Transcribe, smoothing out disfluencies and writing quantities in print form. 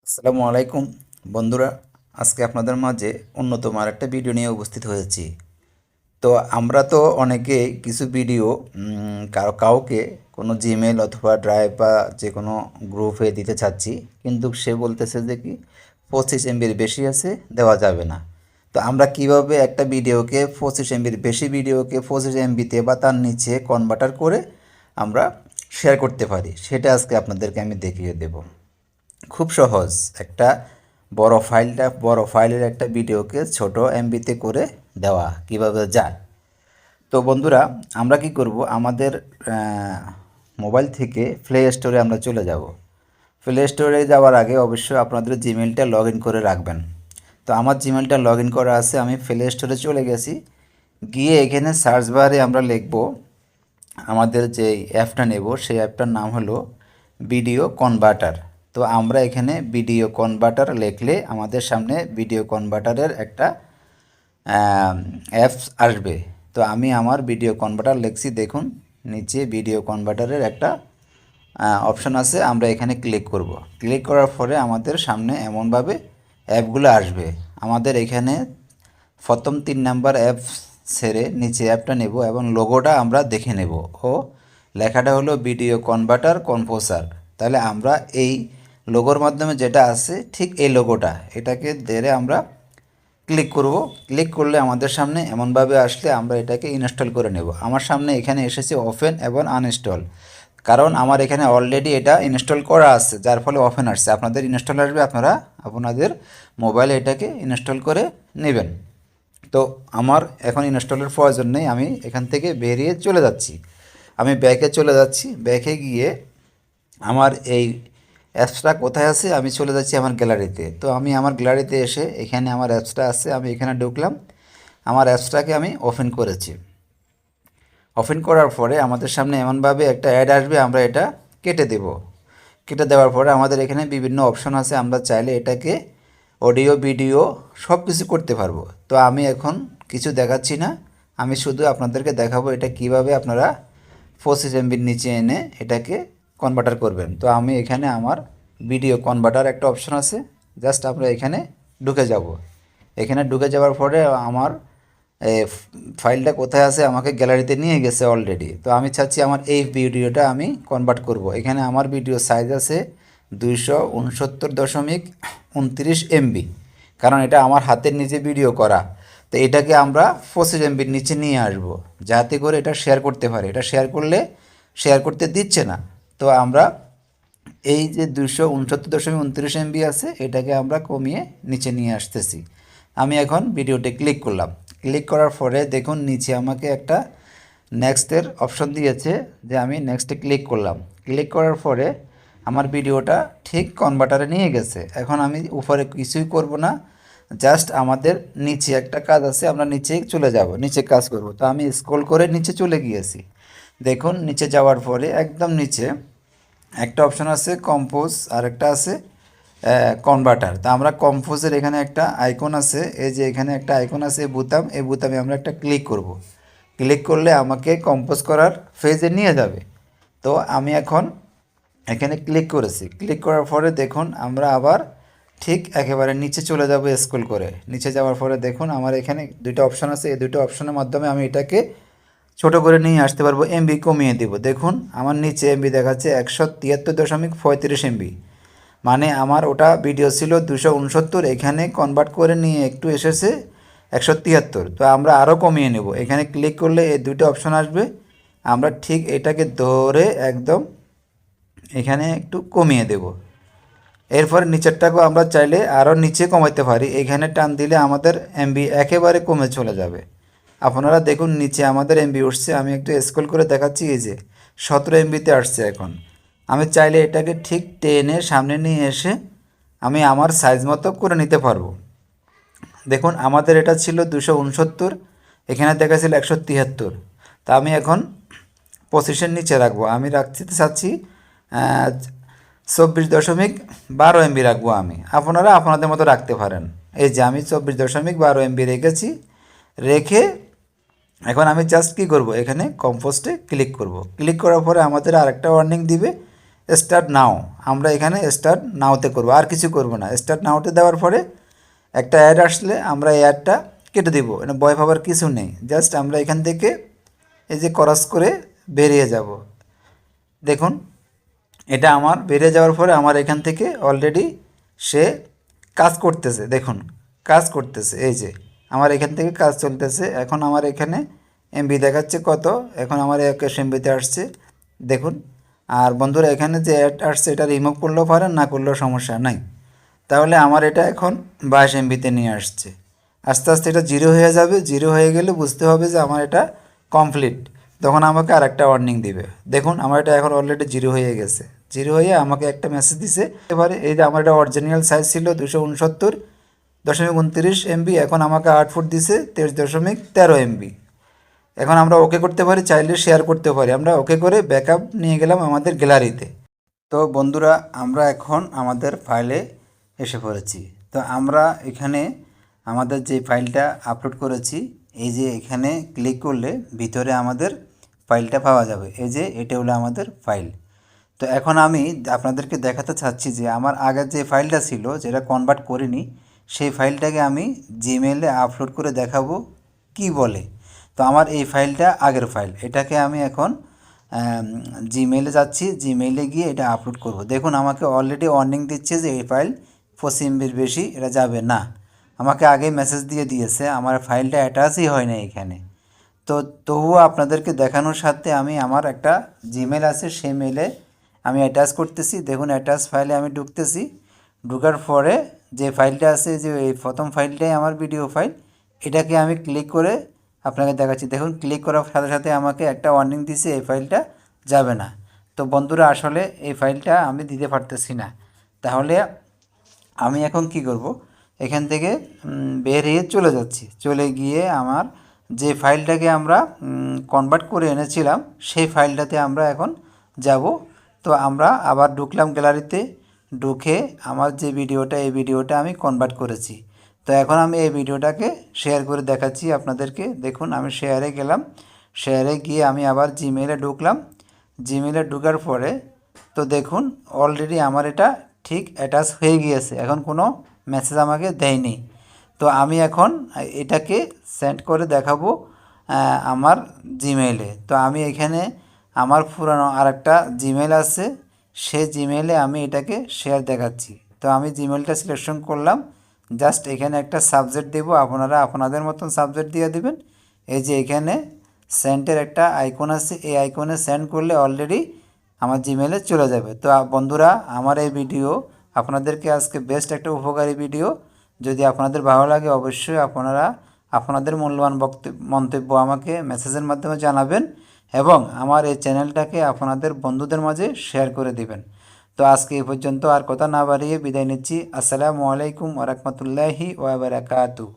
আসসালামু আলাইকুম বন্ধুরা, আজকে আপনাদের মাঝে অন্যতম আরেকটা ভিডিও নিয়ে উপস্থিত হয়েছি। তো আমরা তো অনেকে কিছু ভিডিও কাউকে কোনো জিমেল অথবা ড্রাইভ বা যে কোনো গ্রুপে দিতে চাচ্ছি, কিন্তু সে বলতেছে যে কি 25 MBর বেশি আছে, দেওয়া যাবে না। তো আমরা কিভাবে একটা ভিডিওকে 25 MBর বেশি ভিডিওকে 25 MBতে বা তার নিচে কনভার্টার করে আমরা শেয়ার করতে পারি, সেটা আজকে আপনাদেরকে আমি দেখিয়ে দেব। খুব সহজ, একটা বড় ফাইলের একটা ভিডিওকে ছোট এমবিতে করে দেওয়া কিভাবে যায়। তো বন্ধুরা, আমরা কি করব, আমাদের মোবাইল থেকে প্লে স্টোরে আমরা চলে যাব। প্লে স্টোরে যাওয়ার আগে অবশ্যই আপনাদের জিমেলটা লগ ইন করে রাখবেন। তো আমার জিমেলটা লগ ইন করা আছে, আমি প্লে স্টোরে চলে গেছি। গিয়ে এখানে সার্চ বারে আমরা লিখব, আমাদের যে অ্যাপটা নেব সেই অ্যাপটার নাম হলো ভিডিও কনভার্টার। তো আমরা এখানে ভিডিও কনভার্টার লিখলে আমাদের সামনে ভিডিও কনভার্টারের একটা অ্যাপস আসবে। তো আমি আমার ভিডিও কনভার্টার লিখছি, দেখুন নিচে ভিডিও কনভার্টারের একটা অপশন আছে, আমরা এখানে ক্লিক করব। ক্লিক করার পরে আমাদের সামনে এমনভাবে অ্যাপগুলো আসবে। আমাদের এখানে প্রথম 3 নাম্বার অ্যাপ ছেড়ে নিচে অ্যাপটা নেব এবং লোগোটা আমরা দেখে নেব। ও লেখাটা হলো ভিডিও কনভার্টার কম্পোসার। তাহলে আমরা এই লোগোর মাধ্যমে যেটা আছে ঠিক এই লোগোটা, এটাকে ধরে আমরা ক্লিক করব। ক্লিক করলে আমাদের সামনে এমনভাবে আসলে আমরা এটাকে ইনস্টল করে নেব। আমার সামনে এখানে এসেছে ওপেন এবং আনইনস্টল, কারণ আমার এখানে অলরেডি এটা ইনস্টল করা আছে, যার ফলে ওপেন আসছে। আপনাদের ইনস্টল আসবে, আপনারা আপনাদের মোবাইলে এটাকে ইনস্টল করে নেবেন। তো আমার এখন ইনস্টলের প্রয়োজন নেই, আমি এখান থেকে বেরিয়ে চলে যাচ্ছি। আমি ব্যাকে চলে যাচ্ছি। ব্যাকে গিয়ে আমার এই অ্যাপসটা কোথায় আছে, আমি চলে যাচ্ছি আমার গ্যালারিতে। তো আমি আমার গ্যালারিতে এসে এখানে আমার অ্যাপসটা আছে, আমি এখানে ঢুকলাম। আমার অ্যাপসটাকে আমি ওপেন করেছি। ওপেন করার পরে আমাদের সামনে এমনভাবে একটা অ্যাড আসবে, আমরা এটা কেটে দেব। কেটে দেওয়ার পরে আমাদের এখানে বিভিন্ন অপশন আছে, আমরা চাইলে এটাকে অডিও ভিডিও সব কিছু করতে পারবো। তো আমি এখন কিছু দেখাচ্ছি না, আমি শুধু আপনাদেরকে দেখাবো এটা কিভাবে আপনারা 25 MBর নিচে এনে এটাকে কনভার্টার করবেন। তো আমি এখানে আমার ভিডিও কনভার্টার একটা অপশন আছে, জাস্ট আমরা এখানে ঢুকে যাব। এখানে ঢুকে যাওয়ার পরে আমার ফাইলটা কোথায় আছে, আমাকে গ্যালারিতে নিয়ে গেছে অলরেডি। তো আমি চাচ্ছি আমার এই ভিডিওটা আমি কনভার্ট করব। এখানে আমার ভিডিও সাইজ আছে 269.29 MB, কারণ এটা আমার হাতের নিচে ভিডিও করা। তো এটাকে আমরা 25 MBর নিচে নিয়ে আসব, যাতে করে এটা শেয়ার করতে পারে। এটা শেয়ার করলে শেয়ার করতে দিচ্ছে না। তো আমরা এই যে 269.29 MB আছে, এটাকে আমরা কমিয়ে নিচে নিয়ে আসতেছি। আমি এখন ভিডিওতে ক্লিক করলাম। ক্লিক করার পরে দেখুন নিচে আমাকে একটা নেক্সটের অপশন দিয়েছে, যে আমি নেক্সটে ক্লিক করলাম। ক্লিক করার পরে আমার ভিডিওটা ঠিক কনভার্টারে নিয়ে গেছে। এখন আমি উপরে কিছুই করব না, জাস্ট আমাদের নিচে একটা কাজ আছে, আমরা নিচে চলে যাব, নিচে কাজ করব। তো আমি স্ক্রল করে নিচে চলে গিয়েছি। দেখুন নিচে যাওয়ার পরে একদম নিচে একটা অপশন আছে কম্পোজ, আর একটা আছে কনভার্টার। তা আমরা কম্পোজের এখানে একটা আইকন আছে, এই যে এখানে একটা আইকন আছে বোতাম, এই বোতামে আমরা একটা ক্লিক করব। ক্লিক করলে আমাকে কম্পোজ করার ফেজে নিয়ে যাবে। তো আমি এখন এখানে ক্লিক করেছি। ক্লিক করার পরে দেখুন আমরা আবার ঠিক একেবারে নিচে চলে যাব স্ক্রল করে। নিচে যাওয়ার পরে দেখুন আমার এখানে দুটো অপশন আছে, এই দুটো অপশনের মাধ্যমে আমি এটাকে ছোটো করে নিয়ে আসতে পারবো, এমবি কমিয়ে দেব। দেখুন আমার নিচে এমবি দেখাচ্ছে 173.35 MB, মানে আমার ওটা ভিডিও ছিল 269, এখানে কনভার্ট করে নিয়ে একটু এসেছে 173। তো আমরা আরও কমিয়ে নেব। এখানে ক্লিক করলে এই দুটো অপশন আসবে, আমরা ঠিক এটাকে ধরে একদম এখানে একটু কমিয়ে দেব। এরপরে নিচেরটাকেও আমরা চাইলে আরও নিচে কমাতে পারি, এখানে টান দিলে আমাদের এমবি একেবারে কমে চলে যাবে। আপনারা দেখুন নিচে আমাদের এমবি উঠছে, আমি একটু স্ক্রল করে দেখাচ্ছি, এই যে 17 MBতে আসছে। এখন আমি চাইলে এটাকে ঠিক টেনে সামনে নিয়ে এসে আমি আমার সাইজ মতো করে নিতে পারবো। দেখুন আমাদের এটা ছিল 269, এখানে দেখাচ্ছিল 173। তা আমি এখন পজিশন নিচে রাখবো, আমি রাখতে চাচ্ছি 24.12 MB রাখবো আমি। আপনারা আপনাদের মতো রাখতে পারেন। এই যে আমি 24.12 MB রেখেছি। রেখে এখন আমি জাস্ট কী করব, এখানে কম্পোস্টে ক্লিক করব। ক্লিক করার পরে আমাদের আরেকটা ওয়ার্নিং দিবে, স্টার্ট নাও, আমরা এখানে স্টার্ট নাওতে করব, আর কিছু করব না। স্টার্ট নাওতে দেওয়ার পরে একটা অ্যাড আসলে আমরা এই অ্যাডটা কেটে দেব, এটা ভয় পাবার কিছু নেই। জাস্ট আমরা এখান থেকে এই যে ক্রস করে বেরিয়ে যাব। দেখুন এটা আমার বেরিয়ে যাওয়ার পরে আমার এখান থেকে অলরেডি সে কাজ করতেছে, দেখুন কাজ করতেছে, এই যে আমার এখান থেকে কাজ চলতেছে। এখন আমার এখানে এমবি দেখাচ্ছে কত, এখন আমার 21 এমবিতে আসছে দেখুন। আর বন্ধুরা এখানে যে অ্যাড আসছে এটা রিমুভ করলেও পারেন, না করলেও সমস্যা নাই। তাহলে আমার এটা এখন 22 এমবিতে নিয়ে আসছে। আস্তে আস্তে এটা জিরো হয়ে যাবে, জিরো হয়ে গেলে বুঝতে হবে যে আমার এটা কমপ্লিট, তখন আমাকে আর একটা ওয়ার্নিং দিবে। দেখুন আমার এটা এখন অলরেডি জিরো হয়ে গেছে, জিরো হয়ে আমাকে একটা মেসেজ দিছে। এবারে এই যে আমার এটা অরিজিনাল সাইজ ছিল 269.29 এমবি, এখন আমাকে আউটপুট দিছে 23.13 এমবি। এখন আমরা ওকে করতে পারি, চাইলে শেয়ার করতে পারি। আমরা ওকে করে ব্যাকআপ নিয়ে গেলাম আমাদের গ্যালারিতে। তো বন্ধুরা আমরা এখন আমাদের ফাইলে এসে পড়েছি। তো আমরা এখানে আমাদের যে ফাইলটা আপলোড করেছি, এই যে এখানে ক্লিক করলে ভিতরে আমাদের ফাইলটা পাওয়া যাবে। এই যে এটা হলো আমাদের ফাইল। তো এখন আমি আপনাদেরকে দেখাতে চাচ্ছি যে আমার আগের যে ফাইলটা ছিল যেটা কনভার্ট করিনি, সেই ফাইলটাকে আমি জিমেইলে আপলোড করে দেখাবো কি বলে। তো আমার এই ফাইলটা আগের ফাইল, এটাকে আমি এখন জিমেইলে যাচ্ছি, জিমেইলে গিয়ে এটা আপলোড করব। দেখুন আমাকে অলরেডি ওয়ার্নিং দিচ্ছে যে এই ফাইল 25 এমবির বেশি এটা যাবে না। আমাকে আগে মেসেজ দিয়ে দিয়েছে, আমার ফাইলটা অ্যাটাচই হয় না এখানে। তো তবুও আপনাদেরকে দেখানোর সাথে আমি আমার একটা জিমেল আছে, সেই মেলে আমি অ্যাটাচ করতেছি। দেখুন অ্যাটাচ ফাইলে আমি ঢুকতেছি, ঢুকার পরে যে ফাইলটা আছে, যে এই প্রথম ফাইলটাই আমার ভিডিও ফাইল, এটাকে আমি ক্লিক করে আপনাকে দেখাচ্ছি। দেখুন ক্লিক করার সাথে সাথে আমাকে একটা ওয়ার্নিং দিছে এই ফাইলটা যাবে না। তো বন্ধুরা আসলে এই ফাইলটা আমি দিতে পারতেছি না। তাহলে আমি এখন কি করব, এখান থেকে বেরিয়ে চলে যাচ্ছি। চলে গিয়ে আমার যে ফাইলটাকে আমরা কনভার্ট করে এনেছিলাম সেই ফাইলটাতে আমরা এখন যাব। তো আমরা আবার ঢুকলাম গ্যালারিতে, ঢুকে আমার যে ভিডিওটা, এই ভিডিওটা আমি কনভার্ট করেছি। তো এখন আমি এই ভিডিওটাকে শেয়ার করে দেখাচ্ছি আপনাদেরকে। দেখুন আমি শেয়ারে গেলাম, শেয়ারে গিয়ে আমি আবার জিমেইলে ঢুকলাম। জিমেইলে ঢোকার পরে তো দেখুন অলরেডি আমার এটা ঠিক অ্যাটাচ হয়ে গিয়েছে, এখন কোনো মেসেজ আমাকে দেয়নি। তো আমি এখন এটাকে সেন্ড করে দেখাবো আমার জিমেইলে। তো আমি এখানে আমার পুরানো আরেকটা জিমেইল আছে, সেই জিমেইলে আমি এটাকে শেয়ার দেখাচ্ছি। তো আমি জিমেইলটা সিলেকশন করলাম, জাস্ট এখানে একটা সাবজেক্ট দেব, আপনারা আপনাদের মতন সাবজেক্ট দিয়ে দেবেন। এই যে এখানে সেন্ডের একটা আইকন আছে, এই আইকনে সেন্ড করলে অলরেডি আমার জিমেইলে চলে যাবে। তো বন্ধুরা আমার এই ভিডিও আপনাদেরকে আজকে বেস্ট একটা উপকারী ভিডিও, যদি আপনাদের ভালো লাগে অবশ্যই আপনারা আপনাদের মূল্যবান মন্তব্য আমাকে মেসেজের মাধ্যমে জানাবেন এবং আমার এই চ্যানেলটাকে আপনাদের বন্ধুদের মাঝে শেয়ার করে দিবেন। তো আজকে এই পর্যন্ত, আর কথা না বাড়িয়ে বিদায় নিচ্ছি। আসসালামু আলাইকুম ওয়া রাহমাতুল্লাহি ওয়া বারাকাতুহু।